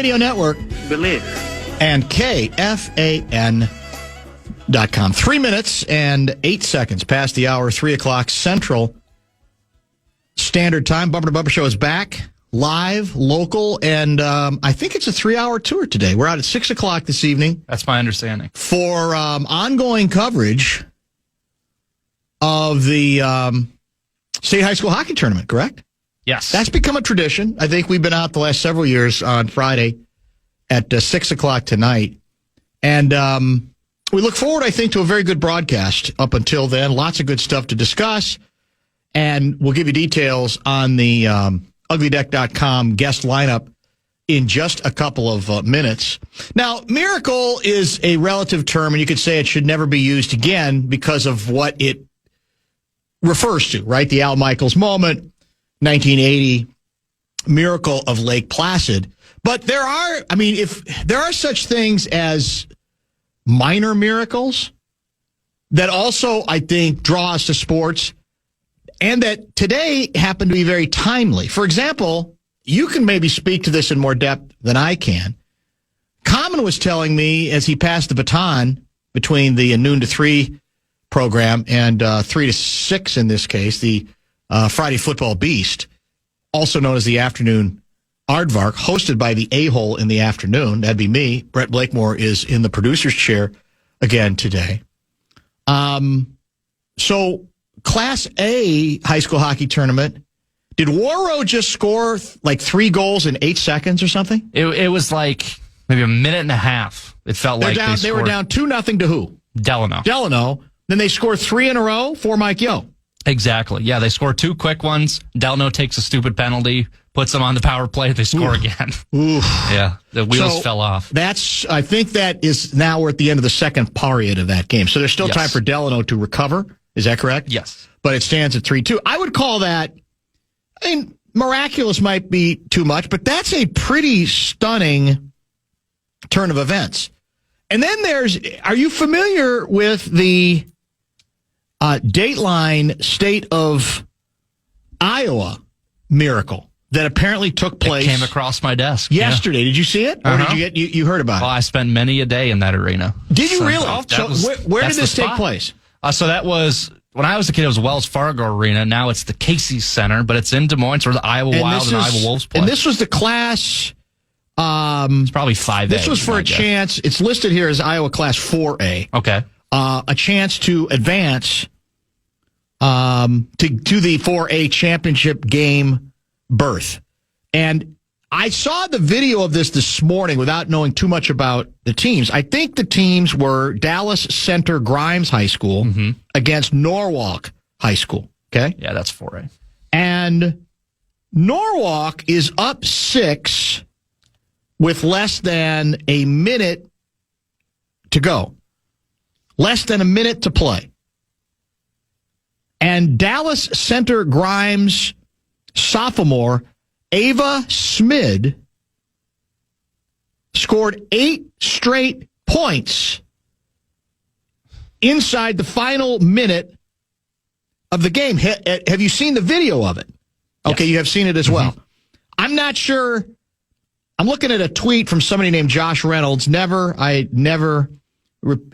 Radio Network. Believe. And KFAN.com. 3 minutes and 8 seconds past the hour, 3 o'clock Central Standard Time. Bumper to Bumper Show is back, live, local, and I think it's a 3-hour tour today. We're out at 6 o'clock this evening. That's my understanding. For ongoing coverage of the State High School Hockey Tournament, correct? Yes. That's become a tradition. I think we've been out the last several years on Friday at 6 o'clock tonight. And we look forward, I think, to a very good broadcast up until then. Lots of good stuff to discuss. And we'll give you details on the uglydeck.com guest lineup in just a couple of minutes. Now, miracle is a relative term, and you could say it should never be used again because of what it refers to, right? The Al Michaels moment, 1980 miracle of Lake Placid. But there are, if there are such things as minor miracles that also, I think, draw us to sports and that today happen to be very timely. For example, you can maybe speak to this in more depth than I can. Common was telling me as he passed the baton between the noon to 3 program and 3 to 6 in this case, the Friday Football Beast, also known as the afternoon Aardvark, hosted by the a-hole in the afternoon. That'd be me. Brett Blakemore is in the producer's chair again today. So Class A high school hockey tournament, did Warroad just score like 3 goals in 8 seconds or something? It was like maybe a minute and a half. It felt like they were down 2-0 to who? Delano. Then they score 3 in a row for Mike Yo. Exactly. Yeah, they score 2 quick ones. Delano takes a stupid penalty, puts them on the power play. They score again. Yeah, the wheels fell off. I think that is now we're at the end of the second period of that game. So there's still time for Delano to recover. Is that correct? Yes. But it stands at 3-2. I would call that, miraculous might be too much, but that's a pretty stunning turn of events. And then are you familiar with the Dateline State of Iowa miracle that apparently took place? It came across my desk yesterday. Yeah. Did you see it? Or did you heard about it? Well, I spent many a day in that arena. Did you really? Where did this take place? So that was, when I was a kid, it was Wells Fargo Arena. Now it's the Casey's Center, but it's in Des Moines, where the Iowa Wild and Iowa Wolves play. And this was the class... it's probably 5A. This was for a chance. It's listed here as Iowa Class 4A. Okay. A chance to advance to the 4A championship game berth. And I saw the video of this morning without knowing too much about the teams. I think the teams were Dallas Center Grimes High School against Norwalk High School. Okay? Yeah, that's 4A. And Norwalk is up 6 with less than a minute to go. Less than a minute to play. And Dallas Center Grimes sophomore Ava Smid scored 8 straight points inside the final minute of the game. Have you seen the video of it? Okay, you have seen it as well. I'm not sure. I'm looking at a tweet from somebody named Josh Reynolds. I never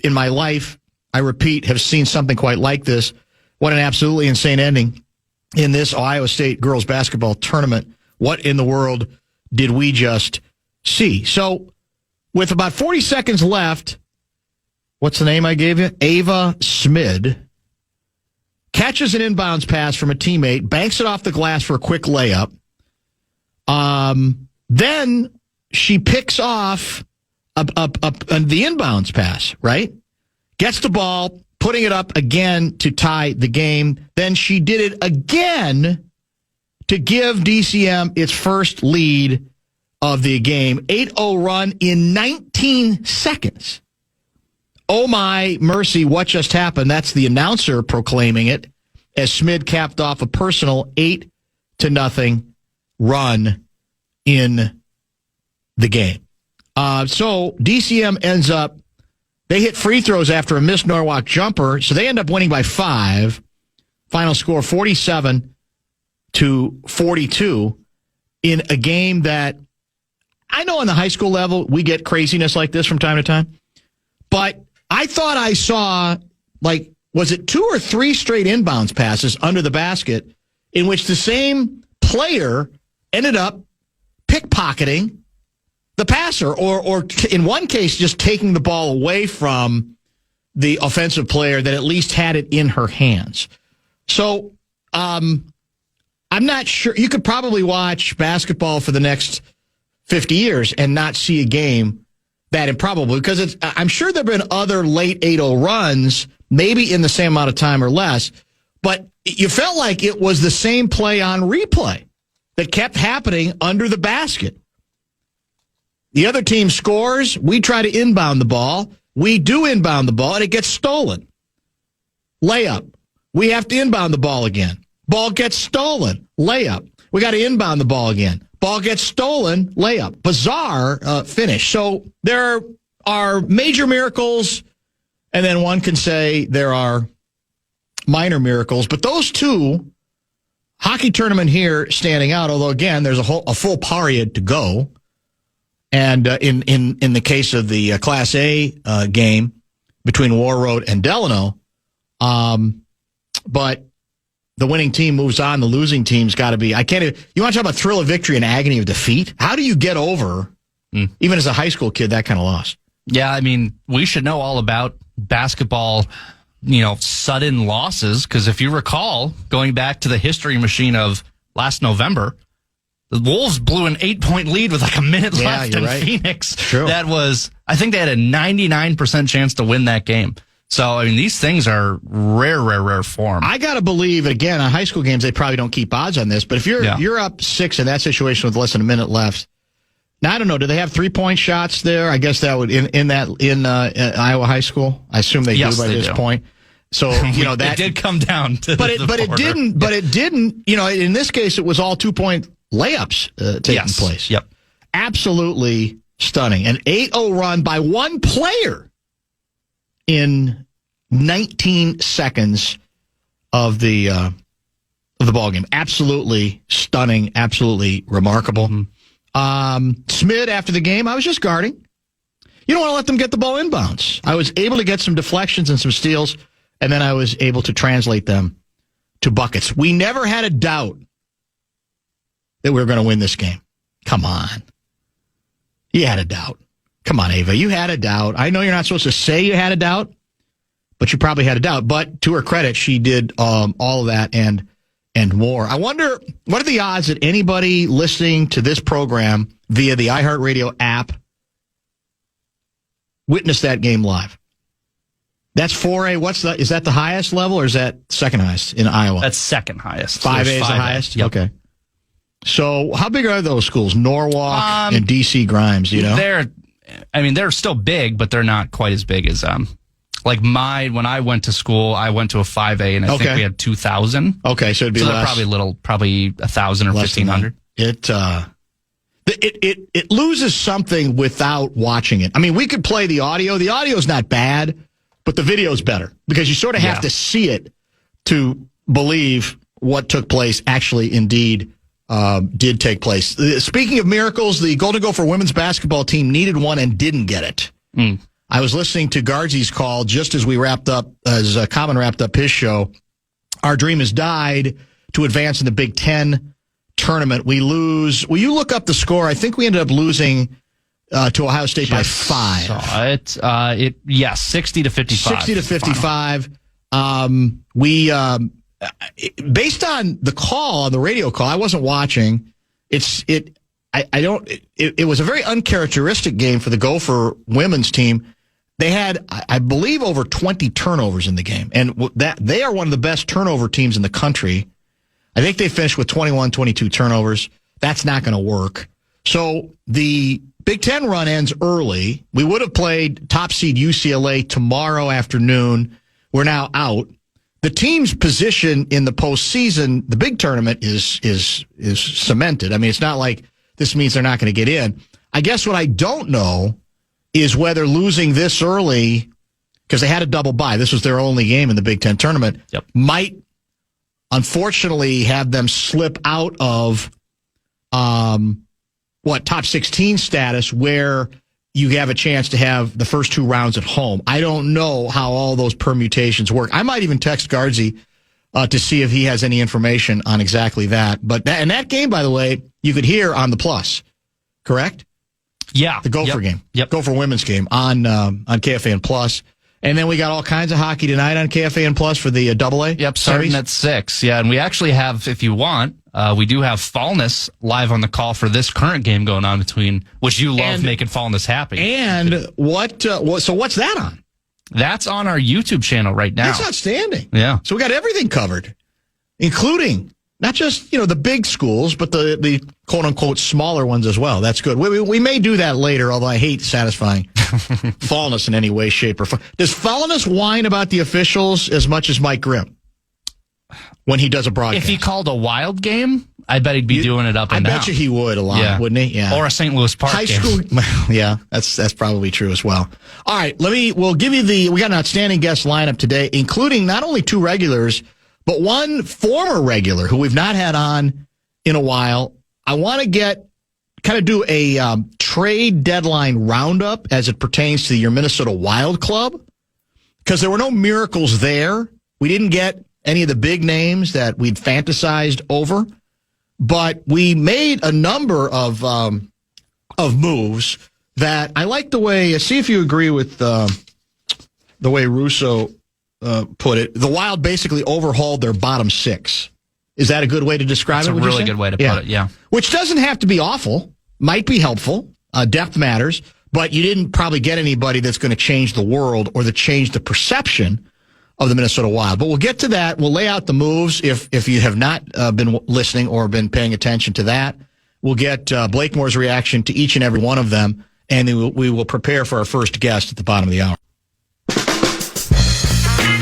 in my life, I repeat, have seen something quite like this. What an absolutely insane ending in this Ohio State girls basketball tournament. What in the world did we just see? So with about 40 seconds left, what's the name I gave you? Ava Smid catches an inbounds pass from a teammate, banks it off the glass for a quick layup. Then she picks off the inbounds pass, right? Gets the ball, putting it up again to tie the game. Then she did it again to give DCM its first lead of the game. 8-0 run in 19 seconds. Oh my mercy, what just happened? That's the announcer proclaiming it as Smid capped off a personal 8-0 run in the game. So DCM ends up, they hit free throws after a missed Norwalk jumper, so they end up winning by 5. Final score 47-42 in a game that I know on the high school level, we get craziness like this from time to time. But I thought I saw, like, was it 2 or 3 straight inbounds passes under the basket in which the same player ended up pickpocketing the passer, or in one case, just taking the ball away from the offensive player that at least had it in her hands. So I'm not sure. You could probably watch basketball for the next 50 years and not see a game that improbable, because I'm sure there have been other late 8-0 runs, maybe in the same amount of time or less, but you felt like it was the same play on replay that kept happening under the basket. The other team scores, we try to inbound the ball, we do inbound the ball, and it gets stolen. Layup, we have to inbound the ball again. Ball gets stolen, layup. We got to inbound the ball again. Ball gets stolen, layup. Bizarre finish. So there are major miracles, and then one can say there are minor miracles. But those two, hockey tournament here standing out, although, again, there's a full period to go. And in the case of the Class A game between War Road and Delano, but the winning team moves on. The losing team's got to be. You want to talk about thrill of victory and agony of defeat? How do you get over, even as a high school kid, that kind of loss? Yeah, I mean, we should know all about basketball, sudden losses, because if you recall, going back to the history machine of last November, the Wolves blew an 8-point lead with like a minute left in Phoenix. True. That was, I think they had a 99% chance to win that game. So, I mean, these things are rare form. I got to believe, again, on high school games, they probably don't keep odds on this, but if you're up 6 in that situation with less than a minute left, now I don't know, do they have 3-point shots there? I guess that would, in Iowa high school? I assume they do by this point. So, that it did come down to but it didn't, in this case, it was all 2-point layups taking place. Yep. Absolutely stunning. An 8-0 run by one player in 19 seconds of the ball game. Absolutely stunning. Absolutely remarkable. Smid, after the game, I was just guarding. You don't want to let them get the ball inbounds. I was able to get some deflections and some steals, and then I was able to translate them to buckets. We never had a doubt that we were going to win this game. Come on. You had a doubt. Come on, Ava. You had a doubt. I know you're not supposed to say you had a doubt, but you probably had a doubt. But to her credit, she did all of that and more. I wonder, what are the odds that anybody listening to this program via the iHeartRadio app witnessed that game live? That's 4A. Is that the highest level, or is that second highest in Iowa? That's second highest. 5A is the highest? Yep. Okay. So how big are those schools? Norwalk and DC Grimes, They're still big, but they're not quite as big as when I went to school, I went to a 5A, and I think we had 2,000. Okay, so it'd be less. Probably 1,000 or 1,500. It loses something without watching it. I mean, we could play the audio. The audio's not bad, but the video's better because you sort of have to see it to believe what took place actually indeed did take place. Speaking of miracles, the Golden Gopher women's basketball team needed one and didn't get it. I was listening to Guardsy's call just as Common wrapped up his show. Our dream has died to advance in the Big Ten tournament. We lose. Will you look up the score? I think we ended up losing to Ohio State by 5. Saw it. 60 to 55. 60 to 55. Based on the call, on the radio call, I wasn't watching. It was a very uncharacteristic game for the Gopher women's team. They had, I believe, over 20 turnovers in the game, and that they are one of the best turnover teams in the country. I think they finished with 21, 22 turnovers. That's not going to work. So the Big Ten run ends early. We would have played top seed UCLA tomorrow afternoon. We're now out. The team's position in the postseason, the big tournament, is cemented. I mean, it's not like this means they're not going to get in. I guess what I don't know is whether losing this early, because they had a double bye, this was their only game in the Big Ten tournament, might unfortunately have them slip out of, top 16 status where you have a chance to have the first 2 rounds at home. I don't know how all those permutations work. I might even text Guardsy to see if he has any information on exactly that. But that game, by the way, you could hear on the Plus, correct? Yeah. The Gopher game. Yep. Gopher women's game on KFAN Plus. And then we got all kinds of hockey tonight on KFAN Plus for the AA. Yep, starting at 6. Yeah, and we actually have, if you want, we do have Fallness live on the call for this current game going on between, which you love making Fallness happy. And so what's that on? That's on our YouTube channel right now. That's outstanding. Yeah. So we got everything covered, including not just, the big schools, but the quote-unquote smaller ones as well. That's good. We may do that later, although I hate satisfying Fallness in any way, shape, or form. Does Fallness whine about the officials as much as Mike Grimm when he does a broadcast? If he called a Wild game, I bet he'd be doing it up and down. I bet you he would a lot, wouldn't he? Yeah. Or a St. Louis Park High game. school. Well, yeah, that's probably true as well. All right, we'll give you we got an outstanding guest lineup today, including not only 2 regulars, but one former regular who we've not had on in a while. I want to do a trade deadline roundup as it pertains to your Minnesota Wild Club, because there were no miracles there. We didn't get any of the big names that we'd fantasized over, but we made a number of moves that I like the way. See if you agree with the way Russo put it. The Wild basically overhauled their bottom 6. Is that a good way to describe it? That's a really good way to put it, yeah. Which doesn't have to be awful. Might be helpful. Depth matters. But you didn't probably get anybody that's going to change the world or change the perception of the Minnesota Wild. But we'll get to that. We'll lay out the moves if you have not been listening or been paying attention to that. We'll get Blake Moore's reaction to each and every one of them, and then we will prepare for our first guest at the bottom of the hour.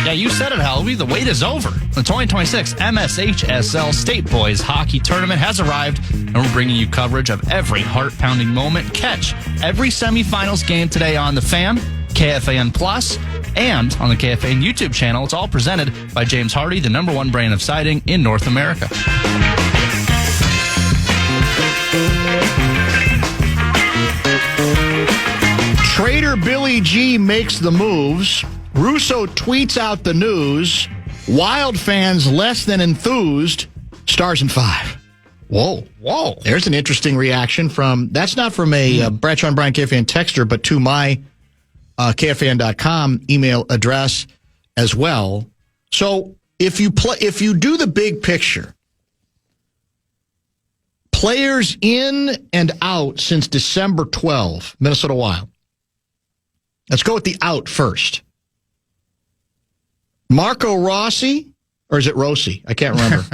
Yeah, you said it, Helby. The wait is over. The 2026 MSHSL State Boys Hockey Tournament has arrived, and we're bringing you coverage of every heart-pounding moment. Catch every semifinals game today on the FAN, KFAN Plus, and on the KFAN YouTube channel. It's all presented by James Hardy, the #1 brand of siding in North America. Trader Billy G makes the moves. Russo tweets out the news. Wild fans less than enthused. Stars in 5. Whoa. There's an interesting reaction that's not from a Bradshaw and Brian KFAN texter, but to my KFAN.com email address as well. So if you do the big picture, players in and out since December 12, Minnesota Wild. Let's go with the out first. Marco Rossi, or is it Rossi? I can't remember.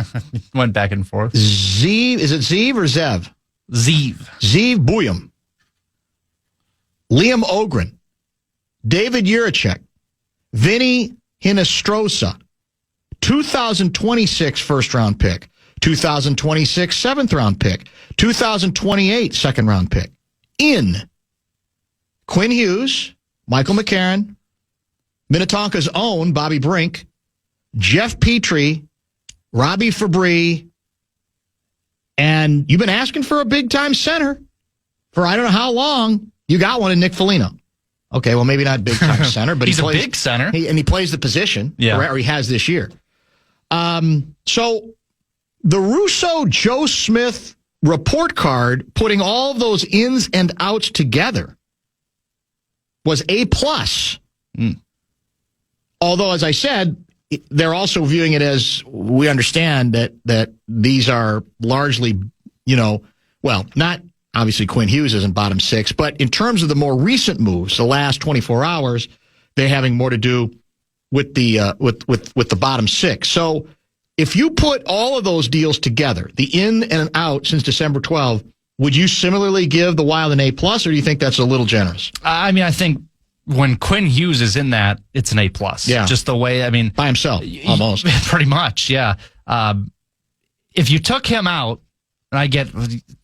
Went back and forth. Zeev, is it Zeev or Zev? Zeev. Zeev Buyum. Liam Ogren. David Juracek. Vinny Hinostroza. 2026 first-round pick. 2026 seventh-round pick. 2028 second-round pick. In Quinn Hughes, Michael McCarron, Minnetonka's own Bobby Brink, Jeff Petrie, Robbie Fabry, and you've been asking for a big-time center for I don't know how long. You got one in Nick Foligno. Okay, well, maybe not big-time center, but he's a big center. He plays the position, or he has this year. So the Russo Joe Smith report card, putting all of those ins and outs together, was A+. Although, as I said, they're also viewing it as we understand that these are largely, not obviously Quinn Hughes isn't bottom 6, but in terms of the more recent moves, the last 24 hours, they're having more to do with the with the bottom 6. So if you put all of those deals together, the in and an out since December 12, would you similarly give the Wild an A+, or do you think that's a little generous? I mean, I think when Quinn Hughes is in that, it's an A+. Yeah. Just the way, by himself, almost. Pretty much, yeah. If you took him out, and I get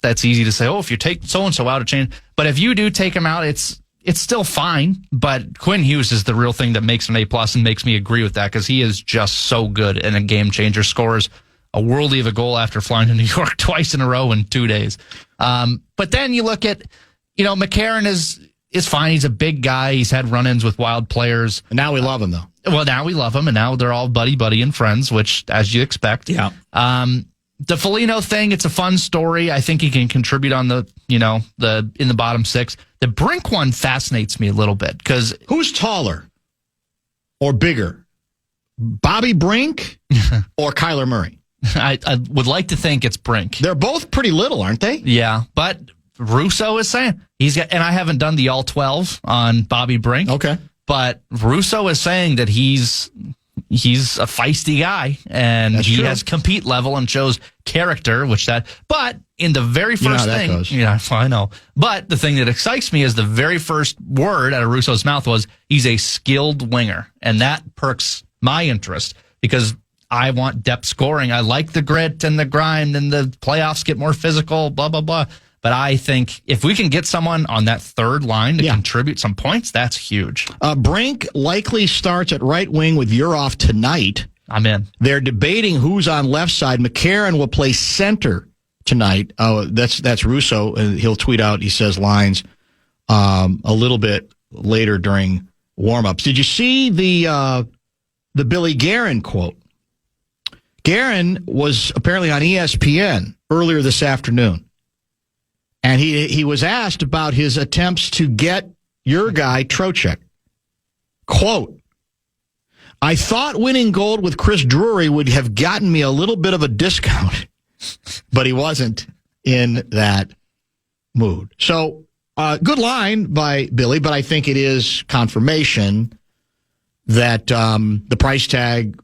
that's easy to say, if you take so-and-so out, it change. But if you do take him out, it's still fine. But Quinn Hughes is the real thing that makes an A+ and makes me agree with that, because he is just so good and a game changer. Scores a worldie of a goal after flying to New York twice in a row in 2 days. But then you look at, McCarron is fine. He's a big guy. He's had run-ins with wild players. And now we love him, though. Well, now we love him, and now they're all buddy and friends, which, as you expect. Yeah. The Foligno thing, it's a fun story. I think he can contribute on in the bottom six. The Brink one fascinates me a little bit because who's taller or bigger, Bobby Brink or Kyler Murray? I would like to think it's Brink. They're both pretty little, aren't they? Yeah, but Russo is saying and I haven't done the all 12 on Bobby Brink. Okay, but Russo is saying that he's a feisty guy, and That's he true. has compete level and shows character, but in the very first thing, I know. But the thing that excites me is the very first word out of Russo's mouth was he's a skilled winger, and that perks my interest because I want depth scoring. I like the grit and the grind, and the playoffs get more physical, blah, blah, blah. But I think if we can get someone on that third line to contribute some points, that's huge. Brink likely starts at right wing with Urov tonight. I'm in. They're debating who's on left side. McCarron will play center tonight. Oh, that's Russo. He'll tweet out, he says, lines a little bit later during warm-ups. Did you see the Billy Guerin quote? Guerin was apparently on ESPN earlier this afternoon. And he was asked about his attempts to get your guy, Trocheck. Quote, I thought winning gold with Chris Drury would have gotten me a little bit of a discount, but he wasn't in that mood. So, good line by Billy, but I think it is confirmation that the price tag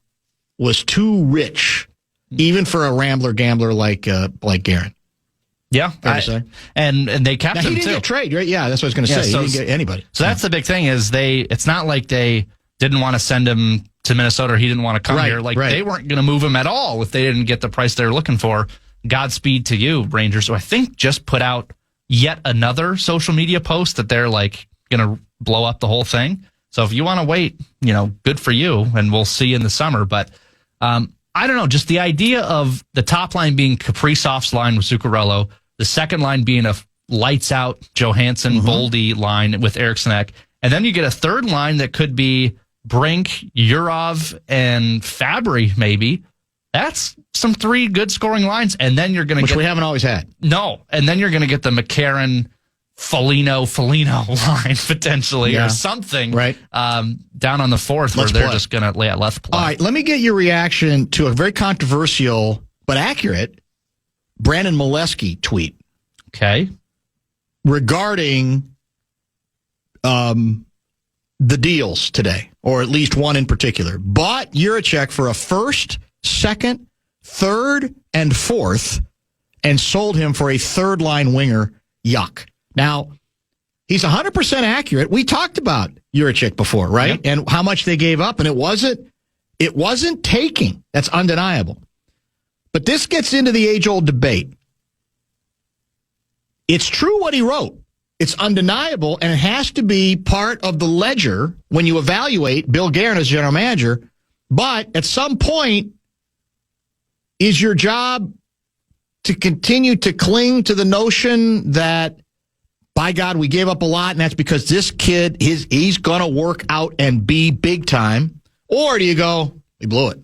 was too rich, even for a rambler gambler like Guerin. Yeah, and they kept him he didn't too. get trade, right? Yeah, that's what I was going to say. So, he didn't get anybody. So that's the big thing is it's not like they didn't want to send him to Minnesota or he didn't want to come here. They weren't going to move him at all if they didn't get the price they were looking for. Godspeed to you, Rangers. So I think just put out yet another social media post that they're going to blow up the whole thing. So if you want to wait, good for you, and we'll see you in the summer. But I don't know, just the idea of the top line being Kaprizov's line with Zuccarello, the second line being a lights-out Johansson, Boldy line with Eriksson, and then you get a third line that could be Brink, Urov, and Fabry, maybe. That's some three good scoring lines, and then you're going to Which we haven't always had. No, and then you're going to get the McCarron, Foligno line, potentially, or something, right? Down on the fourth where they're just going to let's play. All right, let me get your reaction to a very controversial but accurate Brandon Molesky tweet. Okay. Regarding the deals today, or at least one in particular. Bought Juracek for a first, second, third, and fourth, and sold him for a third-line winger. Yuck. Now, he's 100% accurate. We talked about Juracek before, right? Yep. And how much they gave up, and it wasn't taking. That's undeniable. But this gets into the age-old debate. It's true what he wrote. It's undeniable, and it has to be part of the ledger when you evaluate Bill Guerin as general manager. But at some point, is your job to continue to cling to the notion that, by God, we gave up a lot, and that's because this kid, he's going to work out and be big time? Or do you go, we blew it?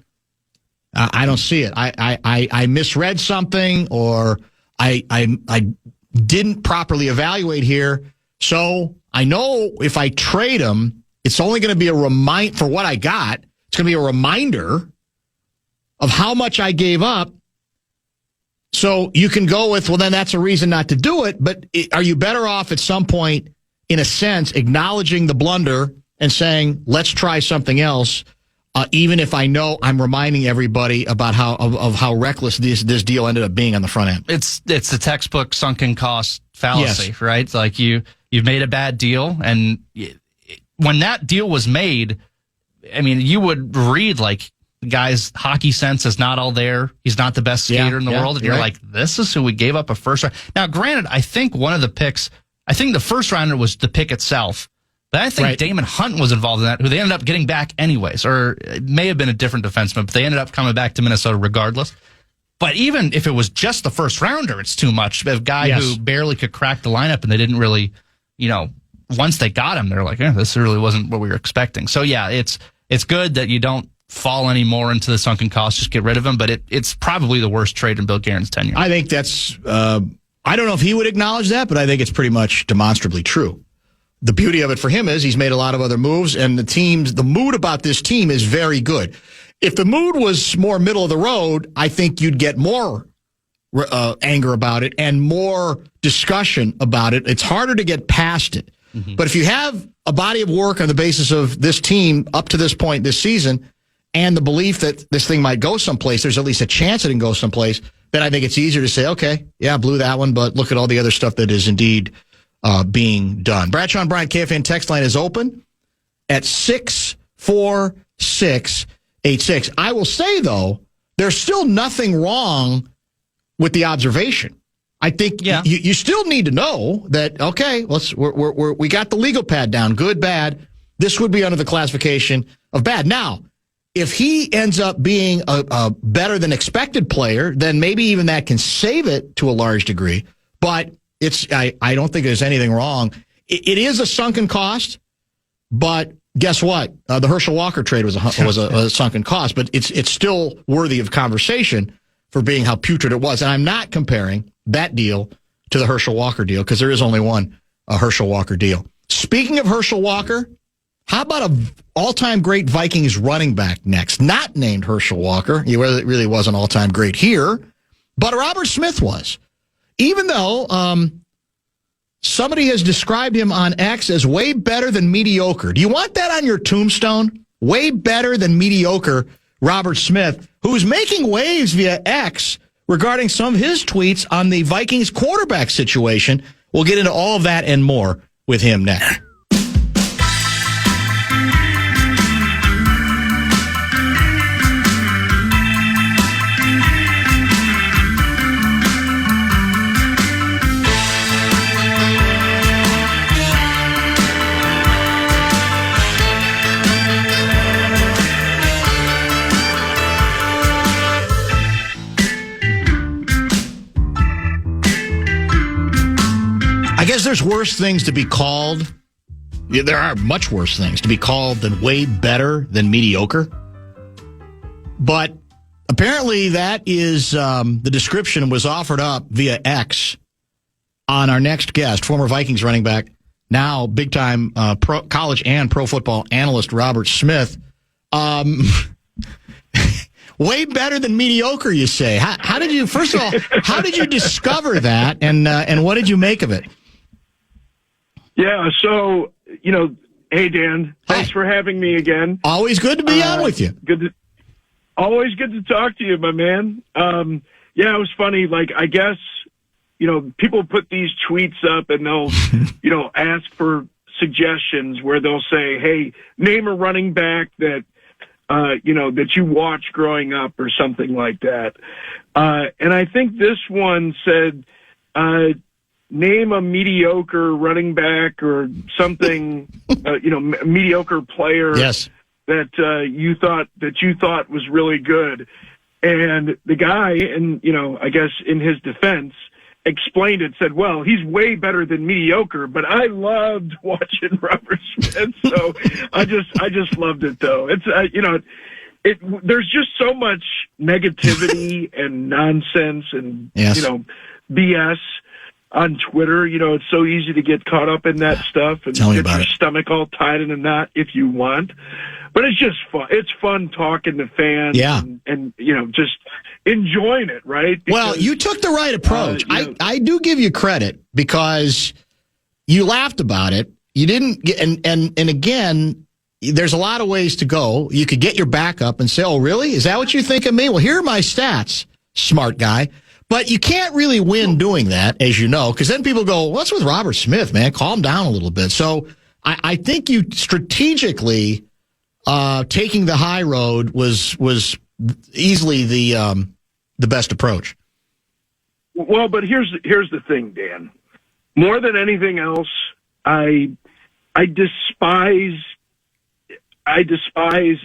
I don't see it. I misread something, or I didn't properly evaluate here. So I know if I trade him, it's only going to be a reminder for what I got. It's going to be a reminder of how much I gave up. So you can go with, well, then that's a reason not to do it. But are you better off at some point, in a sense, acknowledging the blunder and saying, let's try something else? Even if I know I'm reminding everybody about how reckless this deal ended up being on the front end. It's the textbook sunken cost fallacy, right? It's like you've made a bad deal, and when that deal was made, I mean, you would read the guy's hockey sense is not all there. He's not the best skater in the world, and you're like, this is who we gave up a first round. Now, granted, I think one of the picks, the first rounder was the pick itself. But I think Damon Hunt was involved in that, who they ended up getting back anyways, or it may have been a different defenseman, but they ended up coming back to Minnesota regardless. But even if it was just the first rounder, it's too much. A guy who barely could crack the lineup, and they didn't really, once they got him, they're like, this really wasn't what we were expecting. So, yeah, it's good that you don't fall any more into the sunken cost, just get rid of him. But it's probably the worst trade in Bill Guerin's tenure. I think that's, I don't know if he would acknowledge that, but I think it's pretty much demonstrably true. The beauty of it for him is he's made a lot of other moves, and the mood about this team is very good. If the mood was more middle of the road, I think you'd get more anger about it and more discussion about it. It's harder to get past it. Mm-hmm. But if you have a body of work on the basis of this team up to this point this season and the belief that this thing might go someplace, there's at least a chance it can go someplace, then I think it's easier to say, okay, yeah, blew that one, but look at all the other stuff that is indeed being done. Bradshaw and Bryant KFAN text line is open at 646-86. I will say, though, there's still nothing wrong with the observation. I think you still need to know that, okay, we got the legal pad down, good, bad. This would be under the classification of bad. Now, if he ends up being a better than expected player, then maybe even that can save it to a large degree. But I don't think there's anything wrong. It is a sunken cost, but guess what? The Herschel Walker trade was a sunken cost, but it's still worthy of conversation for being how putrid it was. And I'm not comparing that deal to the Herschel Walker deal because there is only one Herschel Walker deal. Speaking of Herschel Walker, how about a all-time great Vikings running back next? Not named Herschel Walker. He really was an all-time great here, but Robert Smith was. Even though somebody has described him on X as way better than mediocre. Do you want that on your tombstone? Way better than mediocre Robert Smith, who's making waves via X regarding some of his tweets on the Vikings quarterback situation. We'll get into all of that and more with him next. I guess there's worse things to be called. Yeah, there are much worse things to be called than way better than mediocre. But apparently that is the description was offered up via X on our next guest, former Vikings running back, now big-time college and pro football analyst Robert Smith. Way better than mediocre, you say. How did you, first of all, how did you discover that, and what did you make of it? Yeah, so, hey, Dan, thanks for having me again. Always good to be on with you. Always good to talk to you, my man. Yeah, it was funny. Like, I guess, people put these tweets up and they'll, ask for suggestions where they'll say, hey, name a running back that, that you watched growing up or something like that. And I think this one said, name a mediocre running back or something, mediocre player that you thought was really good. And the guy, and I guess in his defense, explained it. Said, "Well, he's way better than mediocre, but I loved watching Robert Smith, so I just loved it though. It's there's just so much negativity and nonsense and BS." On Twitter, it's so easy to get caught up in that stuff and get your stomach all tied in a knot if you want. But it's just fun. It's fun talking to fans and just enjoying it, right? Because, well, you took the right approach. I do give you credit because you laughed about it. You didn't and again, there's a lot of ways to go. You could get your back up and say, "Oh, really? Is that what you think of me? Well, here are my stats, smart guy." But you can't really win doing that, as you know, because then people go, what's with Robert Smith, man? Calm down a little bit. So I think you strategically taking the high road was easily the best approach. Well, but here's the thing, Dan. More than anything else, I despise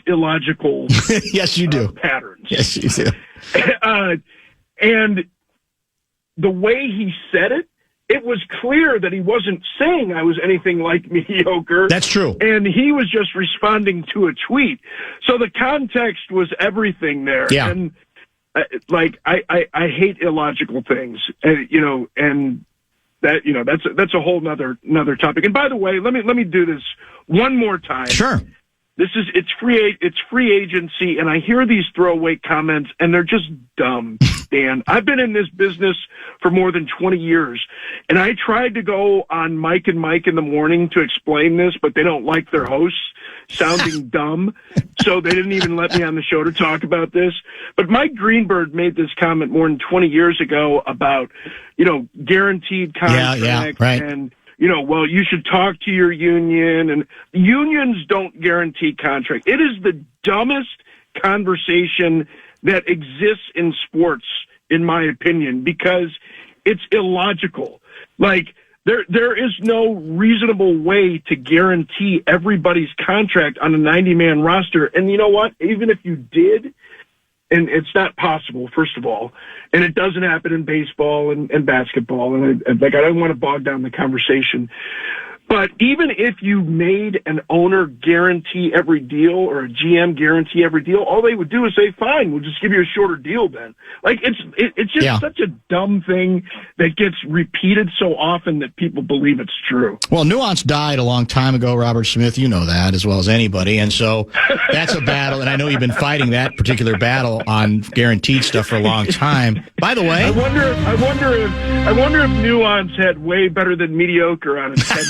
illogical yes, you do. Patterns. Yes, you do. And the way he said it, it was clear that he wasn't saying I was anything like mediocre. That's true. And he was just responding to a tweet. So the context was everything there. Yeah. And I hate illogical things, and that, that's a whole nother topic. And by the way, let me do this one more time. Sure. It's free agency, and I hear these throwaway comments, and they're just dumb, Dan. I've been in this business for more than 20 years, and I tried to go on Mike and Mike in the morning to explain this, but they don't like their hosts sounding dumb, so they didn't even let me on the show to talk about this. But Mike Greenberg made this comment more than 20 years ago about, guaranteed contracts right. and, well, you should talk to your union, and unions don't guarantee contract. It is the dumbest conversation that exists in sports, in my opinion, because it's illogical. Like, there is no reasonable way to guarantee everybody's contract on a 90-man roster. And you know what? Even if you did, and it's not possible, first of all, and it doesn't happen in baseball and basketball, and I don't want to bog down the conversation. But even if you made an owner guarantee every deal or a GM guarantee every deal, all they would do is say, fine, we'll just give you a shorter deal then. Like, it's just such a dumb thing that gets repeated so often that people believe it's true. Well, nuance died a long time ago, Robert Smith. You know that as well as anybody. And so that's a battle, and I know you've been fighting that particular battle on guaranteed stuff for a long time. By the way, I wonder if nuance had way better than mediocre on its head.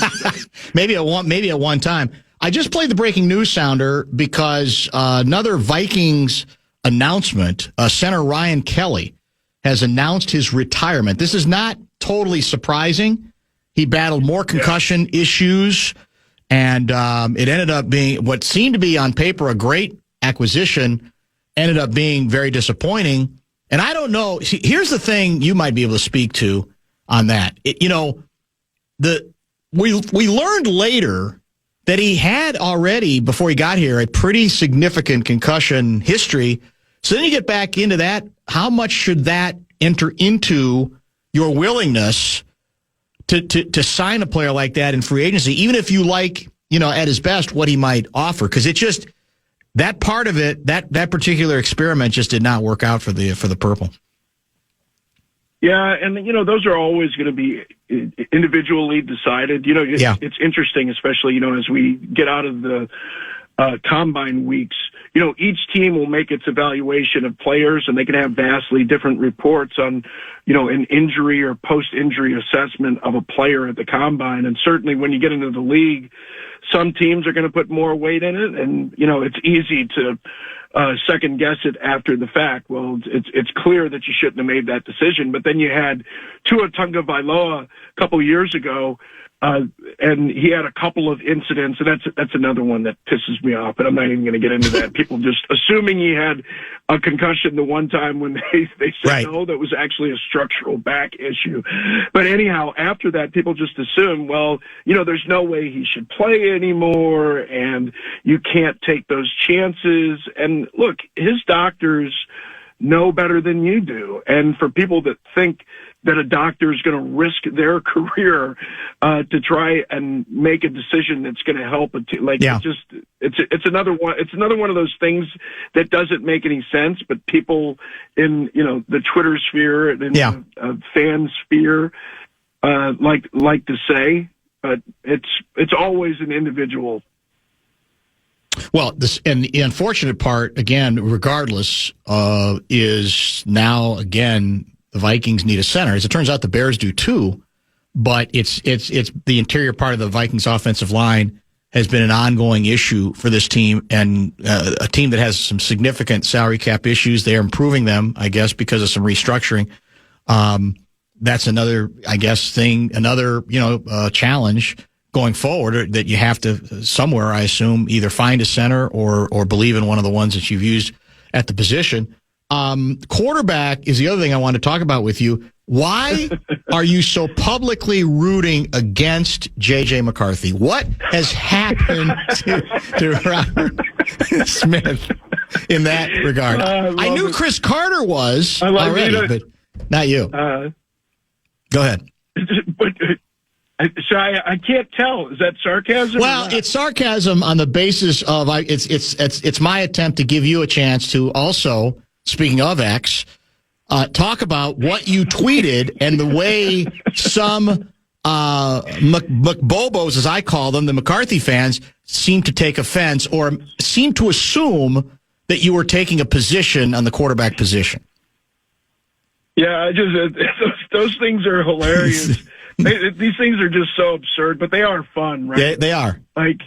maybe at one time. I just played the breaking news sounder because another Vikings announcement. Center Ryan Kelly has announced his retirement. This is not totally surprising. He battled more concussion issues, and it ended up being what seemed to be on paper a great acquisition, ended up being very disappointing. And I don't know. Here's the thing you might be able to speak to on that. We learned later that he had already, before he got here, a pretty significant concussion history. So then you get back into that. How much should that enter into your willingness to sign a player like that in free agency, even if you like, at his best, what he might offer? Because it just, that part of it, that particular experiment just did not work out for the Purple. Yeah, and those are always going to be individually decided. It's interesting, especially as we get out of the combine weeks. Each team will make its evaluation of players, and they can have vastly different reports on an injury or post-injury assessment of a player at the combine. And certainly, when you get into the league, some teams are going to put more weight in it, and it's easy to second guess it after the fact. Well, it's clear that you shouldn't have made that decision. But then you had Tua Tagovailoa a couple years ago, and he had a couple of incidents, and that's another one that pisses me off. But I'm not even going to get into that. People just assuming he had a concussion the one time when they said right. No, that was actually a structural back issue. But anyhow, after that, people just assume, well, there's no way he should play anymore, and you can't take those chances. And look, his doctors know better than you do. And for people that think that a doctor is going to risk their career to try and make a decision that's going to help it's another one. It's another one of those things that doesn't make any sense. But people in the Twitter sphere and in the fan sphere like to say, but it's always an individual. Well, and the unfortunate part, again, regardless, is now again the Vikings need a center. As it turns out, the Bears do too. But it's the interior part of the Vikings offensive line has been an ongoing issue for this team, and a team that has some significant salary cap issues. They are improving them, I guess, because of some restructuring. That's another, I guess, thing, another challenge going forward that you have to somewhere, I assume, either find a center or believe in one of the ones that you've used at the position. Quarterback is the other thing I want to talk about with you. Why are you so publicly rooting against J.J. McCarthy? What has happened to Robert Smith in that regard? I knew Chris Carter was already, but Not you. Go ahead. But so I can't tell. Is that sarcasm? Well, it's sarcasm on the basis of it's my attempt to give you a chance to also, speaking of X, talk about what you tweeted and the way some McBobos, as I call them, the McCarthy fans, seem to take offense or seem to assume that you were taking a position on the quarterback position. Yeah, those things are hilarious. These things are just so absurd, but they are fun, right? They are. Like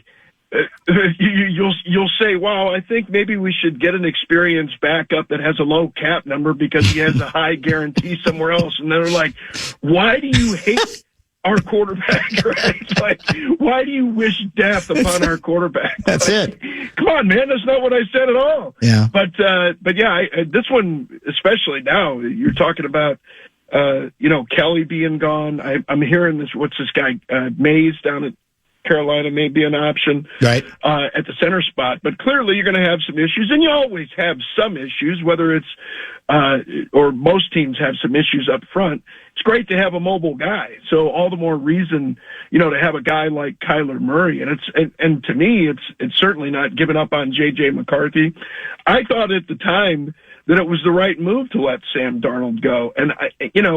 you'll say, "Wow, I think maybe we should get an experienced backup that has a low cap number because he has a high guarantee somewhere else." And they're like, "Why do you hate our quarterback?" Right? Like, why do you wish death upon our quarterback? That's like, it. Come on, man. That's not what I said at all. Yeah. But yeah, this one, especially now, you're talking about, Kelly being gone. I'm hearing this. What's this guy? Mays down at Carolina may be an option, right? At the center spot. But clearly, you're going to have some issues, and you always have some issues. Whether it's or most teams have some issues up front. It's great to have a mobile guy, so all the more reason, to have a guy like Kyler Murray. And to me, it's certainly not giving up on J.J. McCarthy. I thought at the time that it was the right move to let Sam Darnold go. And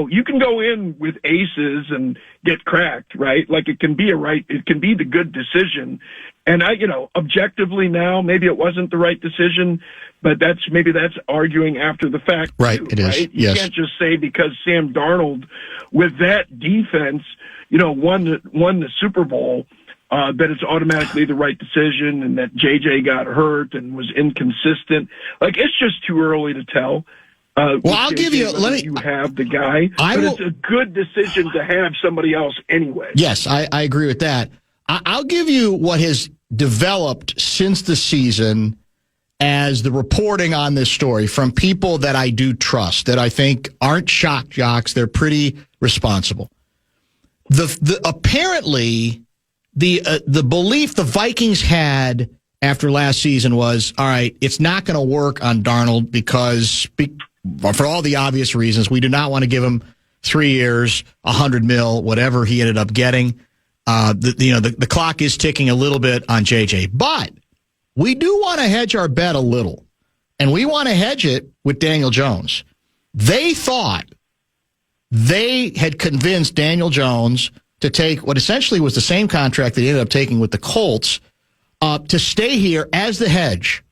you can go in with aces and get cracked, right? Like it can be the good decision. And objectively now, maybe it wasn't the right decision, but that's arguing after the fact. Right. Too, it is. right? You can't just say because Sam Darnold with that defense, won the Super Bowl, that it's automatically the right decision and that JJ got hurt and was inconsistent. Like, it's just too early to tell. Well, I'll give you, you have the guy, it's a good decision to have somebody else anyway. Yes, I agree with that. I'll give you what has developed since the season as the reporting on this story from people that I do trust, that I think aren't shock jocks. They're pretty responsible. Apparently the belief the Vikings had after last season was, all right, it's not going to work on Darnold because for all the obvious reasons, we do not want to give him 3 years, $100 million, whatever he ended up getting. The clock is ticking a little bit on JJ, but we do want to hedge our bet a little, and we want to hedge it with Daniel Jones. They thought they had convinced Daniel Jones to take what essentially was the same contract that he ended up taking with the Colts to stay here as the hedge.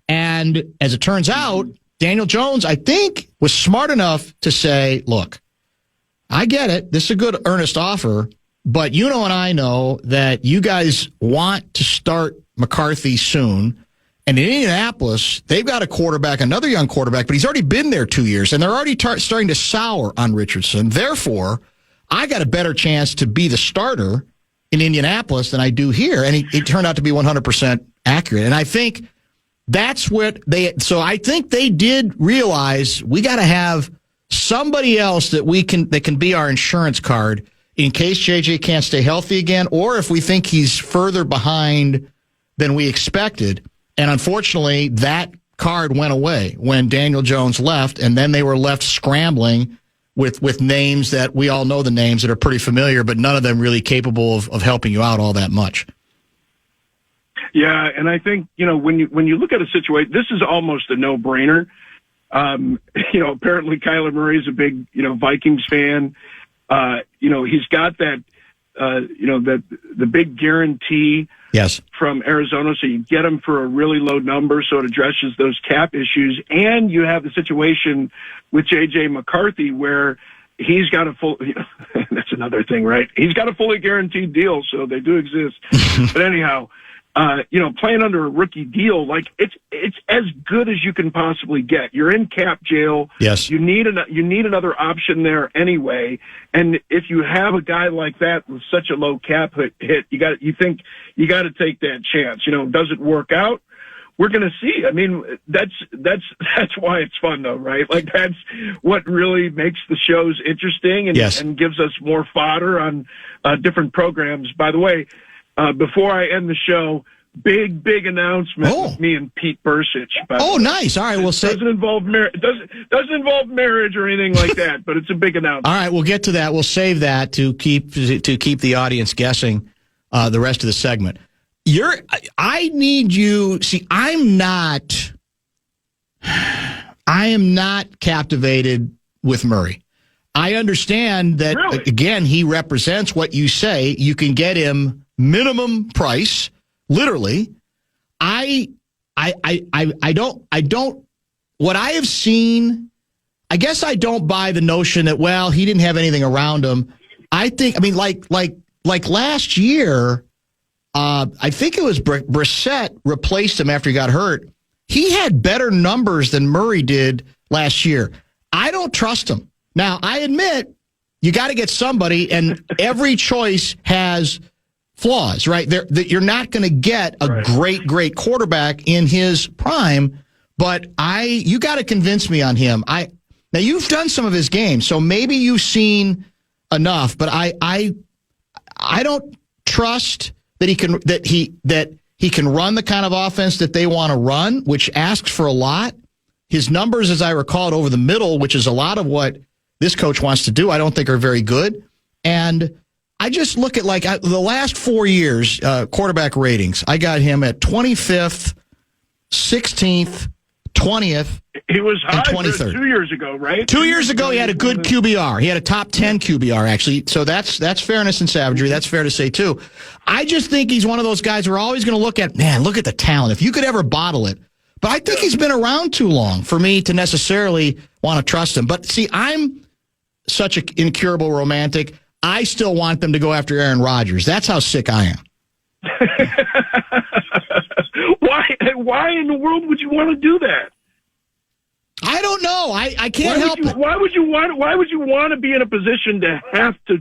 And as it turns out, Daniel Jones, I think, was smart enough to say, look, I get it. This is a good earnest offer, but you know and I know that you guys want to start McCarthy soon. And in Indianapolis, they've got a quarterback, another young quarterback, but he's already been there 2 years, and they're already starting to sour on Richardson. Therefore, I got a better chance to be the starter in Indianapolis than I do here. And he turned out to be 100% accurate. And I think that's what so I think they did realize we got to have somebody else that can be our insurance card in case JJ can't stay healthy again, or if we think he's further behind than we expected. And unfortunately, that card went away when Daniel Jones left, and then they were left scrambling with names that we all know the names that are pretty familiar, but none of them really capable of helping you out all that much. Yeah, and I think, when you look at a situation, this is almost a no-brainer. Apparently Kyler Murray is a big, Vikings fan. He's got that, the big guarantee from Arizona, so you get him for a really low number, so it addresses those cap issues. And you have the situation with J.J. McCarthy where he's got a full, that's another thing, right? He's got a fully guaranteed deal, so they do exist. But anyhow, playing under a rookie deal, like it's as good as you can possibly get. You're in cap jail. Yes. You need another option there anyway. And if you have a guy like that with such a low cap hit, you think you got to take that chance. Does it work out? We're going to see. I mean, that's why it's fun though, right? Like that's what really makes the shows interesting and gives us more fodder on different programs. By the way, before I end the show, big announcement with me and Pete Burcich. Oh, nice. All right, we'll say doesn't involve doesn't involve marriage or anything like that, but it's a big announcement. All right, we'll get to that. We'll save that to keep the audience guessing the rest of the segment. I need you. See, I am not captivated with Murray. I understand that, again, he represents what you say. You can get him minimum price, literally. I don't, what I have seen, I guess I don't buy the notion that, well, he didn't have anything around him. Like last year, I think it was Brissett replaced him after he got hurt. He had better numbers than Murray did last year. I don't trust him. Now, I admit you got to get somebody, and every choice has flaws, right? You're not going to get a great quarterback in his prime, but you got to convince me on him. Now you've done some of his games, so maybe you've seen enough, but I don't trust that he can run the kind of offense that they want to run, which asks for a lot. His numbers, as I recall, over the middle, which is a lot of what this coach wants to do, I don't think are very good. And I just look at the last 4 years, quarterback ratings. I got him at 25th, 16th, 20th, he was high and 23rd. 2 years ago, right? 2 years ago, he had a good QBR. He had a top 10 QBR, actually. So that's fairness and savagery. That's fair to say, too. I just think he's one of those guys we're always going to look at, man, look at the talent. If you could ever bottle it. But I think he's been around too long for me to necessarily want to trust him. But see, I'm such an incurable romantic. I still want them to go after Aaron Rodgers. That's how sick I am. Why in the world would you want to do that? I don't know. I can't help it. Why would you want to be in a position to have to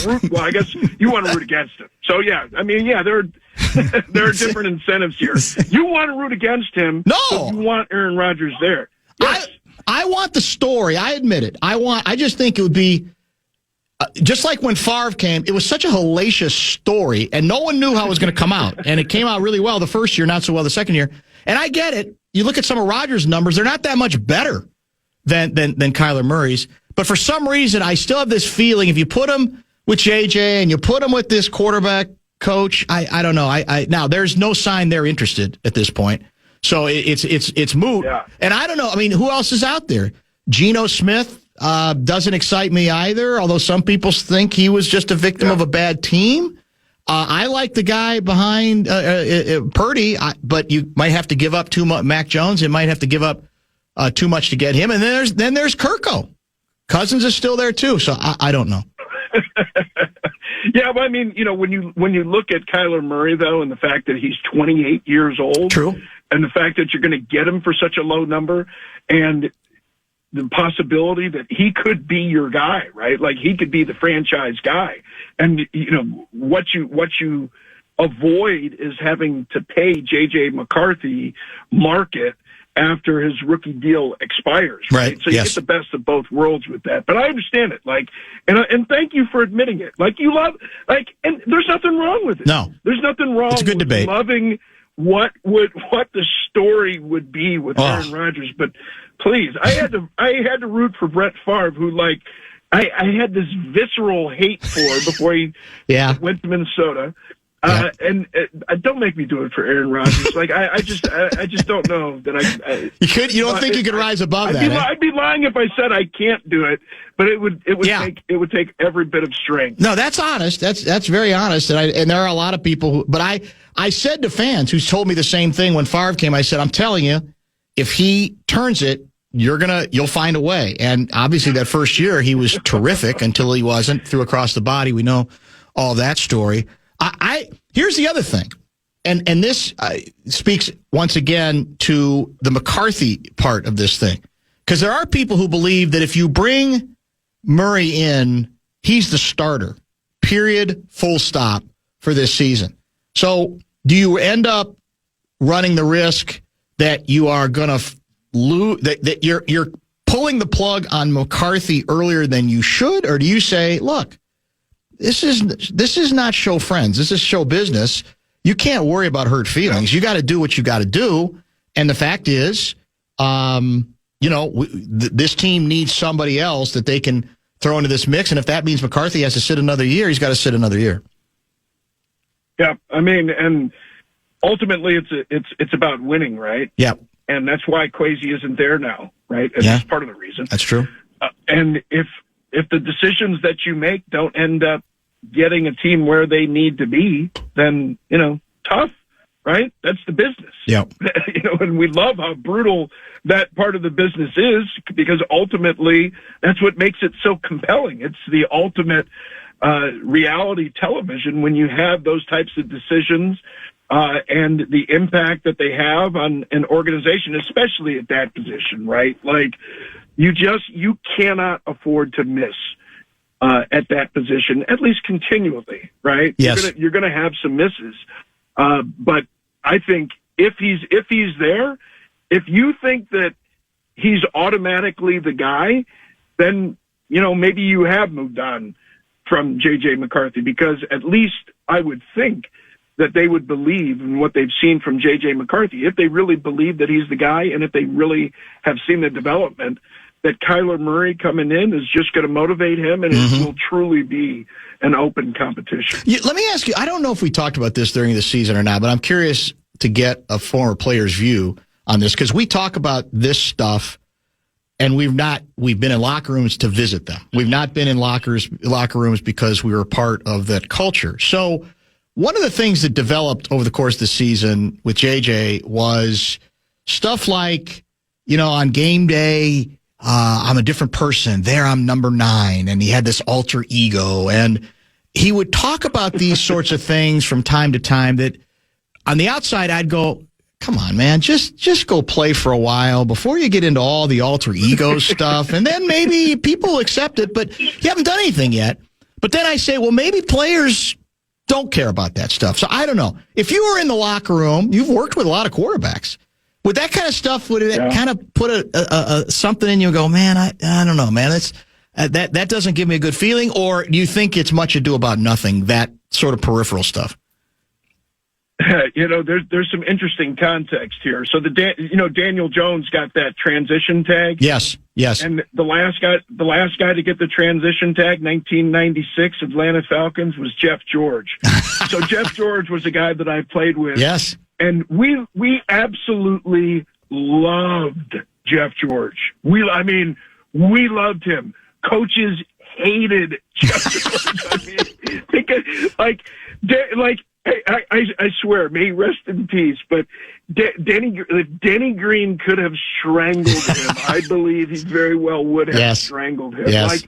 root? Well, I guess you want to root against him. So yeah, I mean, yeah, there are different incentives here. You want to root against him. No, but you want Aaron Rodgers there. Yes. I want the story. I admit it. I just think it would be just like when Favre came. It was such a hellacious story, and no one knew how it was going to come out. And it came out really well the first year, not so well the second year. And I get it. You look at some of Rodgers' numbers; they're not that much better than Kyler Murray's. But for some reason, I still have this feeling if you put him with JJ and you put him with this quarterback coach, I don't know. Now there's no sign they're interested at this point. So it's moot. Yeah. And I don't know. I mean, who else is out there? Geno Smith doesn't excite me either, although some people think he was just a victim of a bad team. I like the guy behind Purdy, but you might have to give up too much. Mac Jones, you might have to give up too much to get him. And then there's Kirko. Cousins is still there too, so I don't know. Yeah, but I mean, when you look at Kyler Murray though, and the fact that he's 28 years old, true, and the fact that you're going to get him for such a low number, and the possibility that he could be your guy, right? Like he could be the franchise guy, and what you avoid is having to pay JJ McCarthy market after his rookie deal expires, right? So you get the best of both worlds with that. But I understand it, and thank you for admitting it. And there's nothing wrong with it. No, there's nothing wrong. It's a good debate. Loving what the story would be with Aaron Rodgers, but please, I had to root for Brett Favre, who I had this visceral hate for before he went to Minnesota. And don't make me do it for Aaron Rodgers. I just don't know that you don't think you could rise above that? I'd be lying if I said I can't do it, but it would take every bit of strength. No, that's honest. That's very honest. And there are a lot of people but I said to fans who's told me the same thing when Favre came, I said, I'm telling you, if he turns it, you'll find a way. And obviously that first year he was terrific until he wasn't, threw across the body. We know all that story. Here's the other thing, and this speaks once again to the McCarthy part of this thing, because there are people who believe that if you bring Murray in, he's the starter, period, full stop, for this season. So do you end up running the risk that you are going to lose, that you're pulling the plug on McCarthy earlier than you should, or do you say, look, This is not show friends. This is show business. you can't worry about hurt feelings. You got to do what you got to do. And the fact is, this team needs somebody else that they can throw into this mix. And if that means McCarthy has to sit another year, he's got to sit another year. Yeah, I mean, and ultimately it's about winning, right? Yeah. And that's why Kwesi isn't there now, right? And that's part of the reason. That's true. And if the decisions that you make don't end up getting a team where they need to be, then, tough, right? That's the business. Yeah. And we love how brutal that part of the business is, because ultimately that's what makes it so compelling. It's the ultimate reality television when you have those types of decisions and the impact that they have on an organization, especially at that position, right? Like, you cannot afford to miss at that position, at least continually, right? Yes. You're gonna have some misses. But I think if he's there, if you think that he's automatically the guy, then, maybe you have moved on from J.J. McCarthy, because at least I would think that they would believe in what they've seen from J.J. McCarthy. If they really believe that he's the guy, and if they really have seen the development, that Kyler Murray coming in is just going to motivate him, and it will truly be an open competition. Let me ask you, I don't know if we talked about this during the season or not, but I'm curious to get a former player's view on this, because we talk about this stuff, and we've been in locker rooms to visit them. We've not been in locker rooms because we were part of that culture. So one of the things that developed over the course of the season with JJ was stuff like, on game day, I'm a different person. There I'm number 9. And he had this alter ego. And he would talk about these sorts of things from time to time that on the outside I'd go, come on, man, just go play for a while before you get into all the alter ego stuff. And then maybe people accept it, but you haven't done anything yet. But then I say, well, maybe players don't care about that stuff. So I don't know. If you were in the locker room, you've worked with a lot of quarterbacks. Would that kind of stuff, would it kind of put a something in you and go, man, I don't know, man, it's that doesn't give me a good feeling? Or do you think it's much ado about nothing, that sort of peripheral stuff? There's some interesting context here. So Daniel Jones got that transition tag. Yes. And the last guy to get the transition tag, 1996 Atlanta Falcons, was Jeff George. So Jeff George was a guy that I played with. Yes. And we absolutely loved Jeff George. We loved him. Coaches hated Jeff George. I swear, may he rest in peace, but Denny Green could have strangled him. I believe he very well would have strangled him. Yes.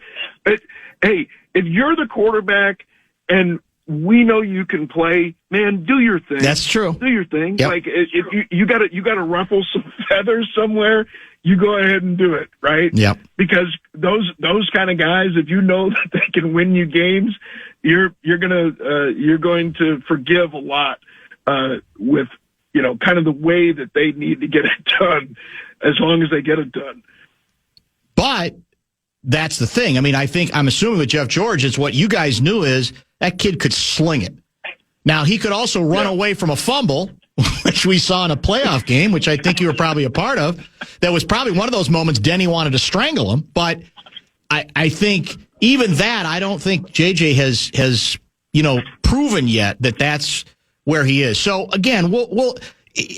Hey, if you're the quarterback and we know you can play, man, do your thing. That's true. Do your thing. Yep. Like, if you got to ruffle some feathers somewhere, you go ahead and do it, right? Yep. Because those kind of guys, if you know that they can win you games, you're going to forgive a lot with kind of the way that they need to get it done, as long as they get it done. But that's the thing. I mean, I'm assuming with Jeff George, it's what you guys knew is that kid could sling it. Now, he could also run away from a fumble, which we saw in a playoff game, which I think you were probably a part of. That was probably one of those moments Denny wanted to strangle him. But I think even that, I don't think JJ has proven yet that that's where he is. So, again,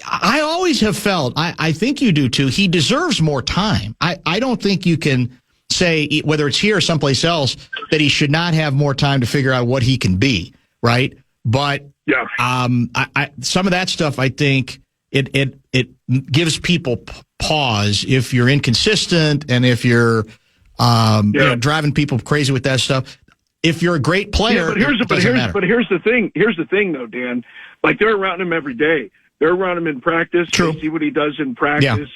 I always have felt, I think you do too, he deserves more time. I don't think you can say, whether it's here or someplace else, that he should not have more time to figure out what he can be, right? But some of that stuff, I think it gives people pause if you're inconsistent and if you're driving people crazy with that stuff. If you're a great player, it doesn't matter. But here's the thing. Here's the thing, though, Dan. Like, they're around him every day. They're around him in practice. True. They see what he does in practice,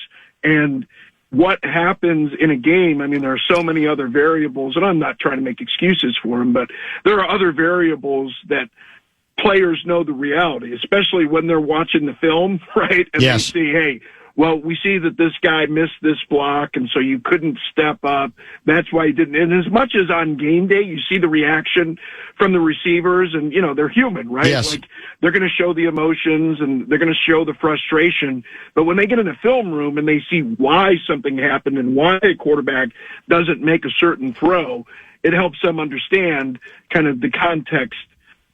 and what happens in a game. I mean, there are so many other variables, and I'm not trying to make excuses for him, but there are other variables that players know the reality, especially when they're watching the film, right? And they see, hey, well, we see that this guy missed this block, and so you couldn't step up. That's why he didn't. And as much as on game day, you see the reaction from the receivers, and, they're human, right? Yes. Like, they're going to show the emotions, and they're going to show the frustration. But when they get in a film room and they see why something happened and why a quarterback doesn't make a certain throw, it helps them understand kind of the context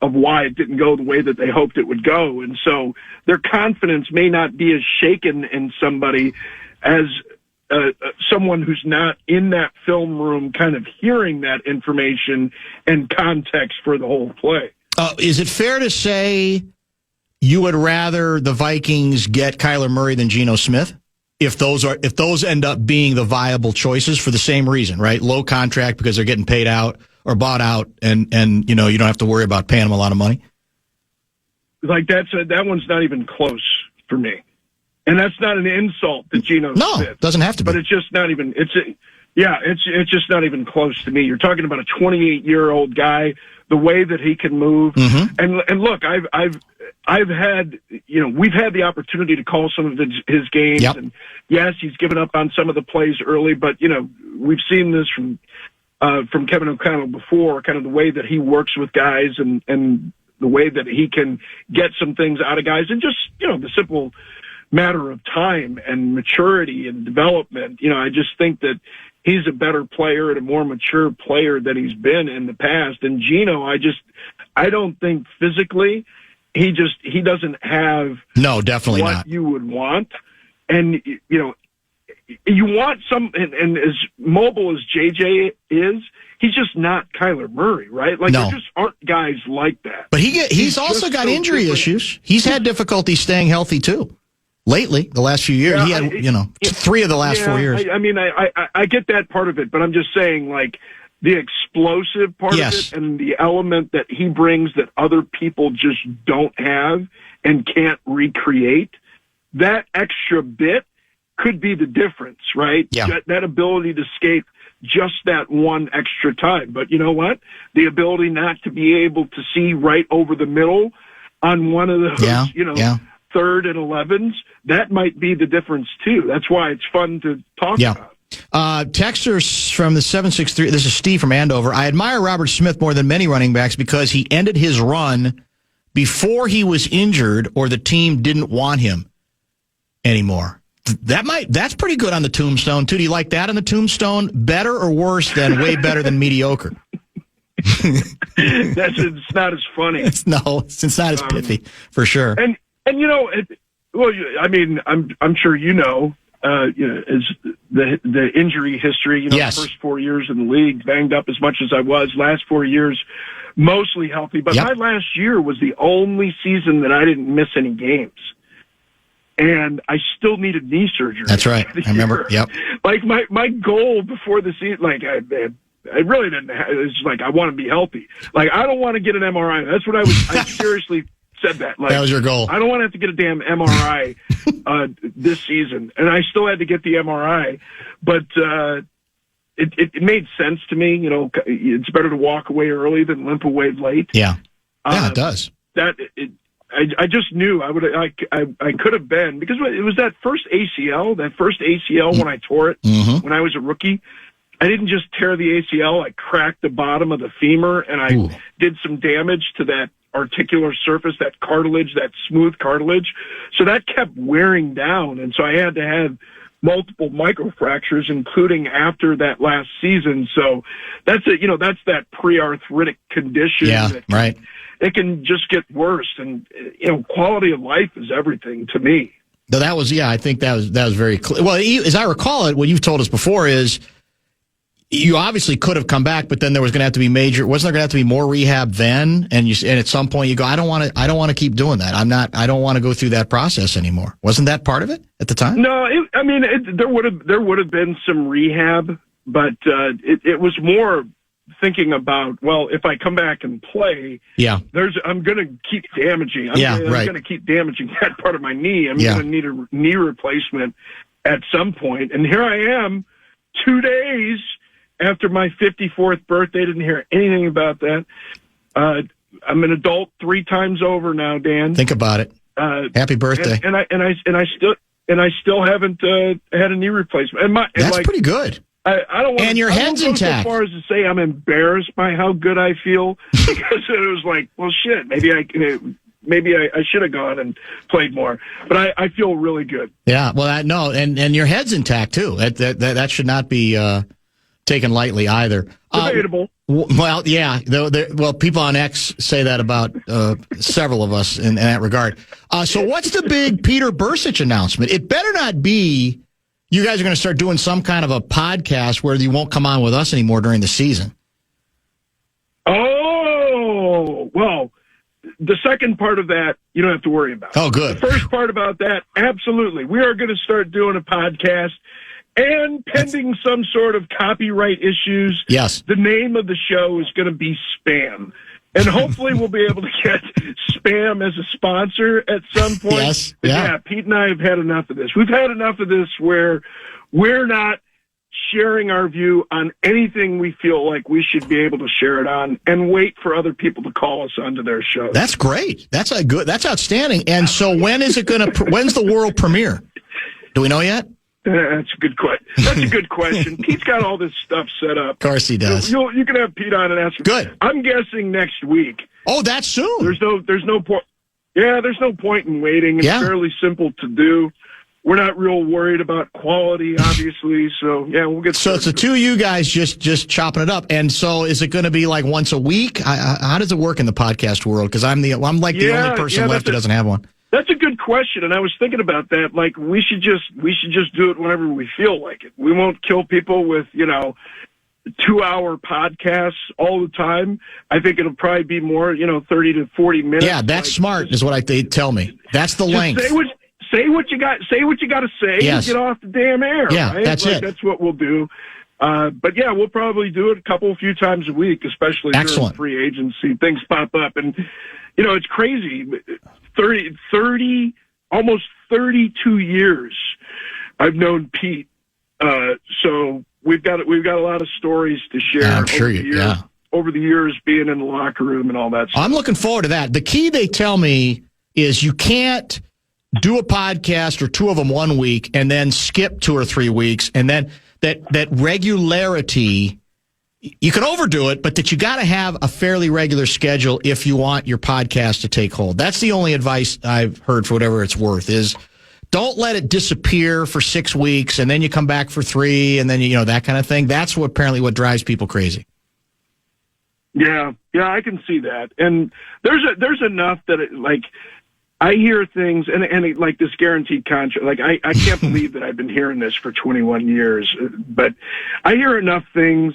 of why it didn't go the way that they hoped it would go. And so their confidence may not be as shaken in somebody as someone who's not in that film room kind of hearing that information and context for the whole play. Is it fair to say you would rather the Vikings get Kyler Murray than Geno Smith? If those end up being the viable choices for the same reason, right? Low contract because they're getting paid out or bought out, and you don't have to worry about paying them a lot of money. Like that one's not even close for me, and that's not an insult to Geno No, Smith. Doesn't have to be. But it's just not even. It's just not even close to me. You're talking about a 28-year-old guy, the way that he can move, and look, I've had, we've had the opportunity to call some of his games, Yep. and yes, he's given up on some of the plays early, but we've seen this from Kevin O'Connell before, kind of the way that he works with guys and the way that he can get some things out of guys, and just the simple matter of time and maturity and development. I just think that he's a better player and a more mature player than he's been in the past. And Geno, I don't think physically he doesn't have definitely what not. you would want. And you want and as mobile as JJ is, he's just not Kyler Murray, right? Like there just aren't guys like that. But he's also got injury issues. He's had difficulty staying healthy too. Lately, the last few years, he had, 3 of the last 4 years. I get that part of it, but I'm just saying, like, the explosive part of it and the element that he brings that other people just don't have and can't recreate, that extra bit could be the difference, right? Yeah. That ability to escape just that one extra time. But you know what? The ability not to be able to see right over the middle on one of those, third and 11s, that might be the difference too. That's why it's fun to talk about. Texters from the 763, this is Steve from Andover. I admire Robert Smith more than many running backs because he ended his run before he was injured or the team didn't want him anymore. That's pretty good on the tombstone too. Do you like that on the tombstone? Better or worse than way better than mediocre? It's not as funny. It's not as pithy for sure. And I'm sure is the injury history. Yes. The first 4 years in the league, banged up as much as I was. Last 4 years, mostly healthy. But my last year was the only season that I didn't miss any games, and I still needed knee surgery. That's right. I remember. Yep. Like my goal before the season, like I really didn't. It's like I want to be healthy. Like I don't want to get an MRI. That's what I seriously said that. Like, that was your goal. I don't want to have to get a damn MRI this season, and I still had to get the MRI, but it made sense to me. It's better to walk away early than limp away late. Yeah, it does. I just knew I could have been, because it was that first ACL when I tore it when I was a rookie. I didn't just tear the ACL. I cracked the bottom of the femur, and I did some damage to that articular surface, that cartilage, that smooth cartilage. So that kept wearing down. And so I had to have multiple microfractures, including after that last season. So that's that pre-arthritic condition. Yeah, right. It can just get worse. And, quality of life is everything to me. No, that was, I think that was very clear. Well, as I recall it, what you've told us before is you obviously could have come back, but then there was going to have to be wasn't there going to have to be more rehab then? And at some point you go, I don't want to keep doing that. I don't want to go through that process anymore. Wasn't that part of it at the time? No, there would have been some rehab, but it was more thinking about, well, if I come back and play, I'm going to keep damaging. I'm going to keep damaging that part of my knee. I'm going to need a knee replacement at some point. And here I am, 2 days after my 54th birthday. Didn't hear anything about that. I'm an adult 3 times over now, Dan. Think about it. Happy birthday. And I and I still haven't had a knee replacement. That's pretty good. I don't want. And your head's intact. So far as to say I'm embarrassed by how good I feel, because it was like, well, shit, maybe I should have gone and played more. But I feel really good. Yeah, well, and your head's intact too. That should not be taken lightly either. Debatable. Well, yeah. Well, people on X say that about several of us in that regard. So what's the big Peter Burcich announcement? It better not be you guys are going to start doing some kind of a podcast where you won't come on with us anymore during the season. Oh, well, the second part of that, you don't have to worry about. Oh, good. The first part about that, absolutely. We are going to start doing a podcast, and pending some sort of copyright issues, yes, the name of the show is going to be Spam. And hopefully we'll be able to get Spam as a sponsor at some point. Yes, yeah, Pete and I have had enough of this. We've had enough of this where we're not sharing our view on anything we feel like we should be able to share it on, and wait for other people to call us onto their show. That's great. That's outstanding. And so when's the world premiere? Do we know yet? That's a good question. That's a good question. Pete's got all this stuff set up. Of course he does. You can have Pete on and ask him. Good. I'm guessing next week. Oh, that's soon. There's no point. Yeah, there's no point in waiting. It's fairly simple to do. We're not real worried about quality, obviously. So yeah, we'll get. So it's the two of you guys just chopping it up. And so is it going to be like once a week? How does it work in the podcast world? Because I'm the only person left who doesn't have one. That's a good question, and I was thinking about that. Like, we should just do it whenever we feel like it. We won't kill people with 2-hour podcasts all the time. I think it'll probably be more 30 to 40 minutes. Yeah, that's smart, is what they tell me. That's the length. Say what you got to say. Yes. And get off the damn air. Yeah, right? that's it. That's what we'll do. But yeah, we'll probably do it a few times a week, especially during free agency. Things pop up, and it's crazy. 30, almost 32 years I've known Pete. So we've got a lot of stories to share. Yeah, I'm sure over the years being in the locker room and all that stuff. I'm looking forward to that. The key, they tell me, is you can't do a podcast or two of them one week and then skip 2 or 3 weeks, and then that regularity. You can overdo it, but that you got to have a fairly regular schedule if you want your podcast to take hold. That's the only advice I've heard, for whatever it's worth, is don't let it disappear for 6 weeks and then you come back for 3 and then, that kind of thing. That's what drives people crazy. Yeah, I can see that. And there's enough that I hear things, and like this guaranteed contract, like I can't believe that I've been hearing this for 21 years, but I hear enough things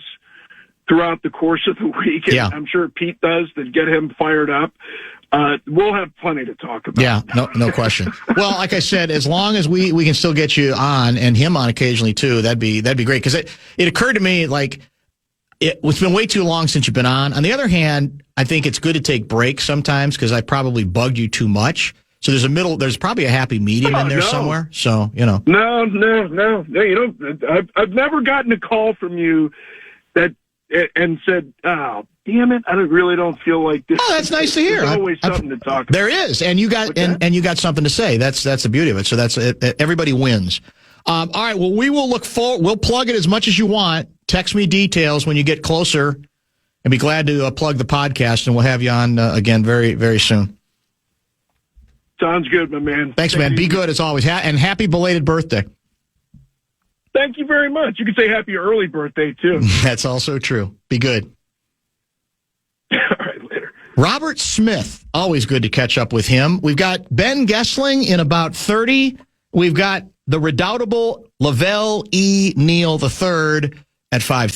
throughout the course of the week, and I'm sure Pete does, that get him fired up. We'll have plenty to talk about. Yeah, no question. Well, like I said, as long as we can still get you on, and him on occasionally too, that'd be great. Because it occurred to me, like, it's been way too long since you've been on. On the other hand, I think it's good to take breaks sometimes, because I probably bugged you too much. So there's probably a happy medium in there somewhere. So, No. I've never gotten a call from you and said, "Oh, damn it, I really don't feel like this." Oh, that's nice to hear. There's always something to talk about. There is, and you got you got something to say. That's the beauty of it. So that's everybody wins. All right. Well, we will look forward. We'll plug it as much as you want. Text me details when you get closer, and be glad to plug the podcast. And we'll have you on again very, very soon. Sounds good, my man. Thanks, man. Be good as always, and happy belated birthday. Thank you very much. You can say happy early birthday, too. That's also true. Be good. All right, later. Robert Smith. Always good to catch up with him. We've got Ben Gessling in about 30. We've got the redoubtable Lavelle E. Neal III at 5:30.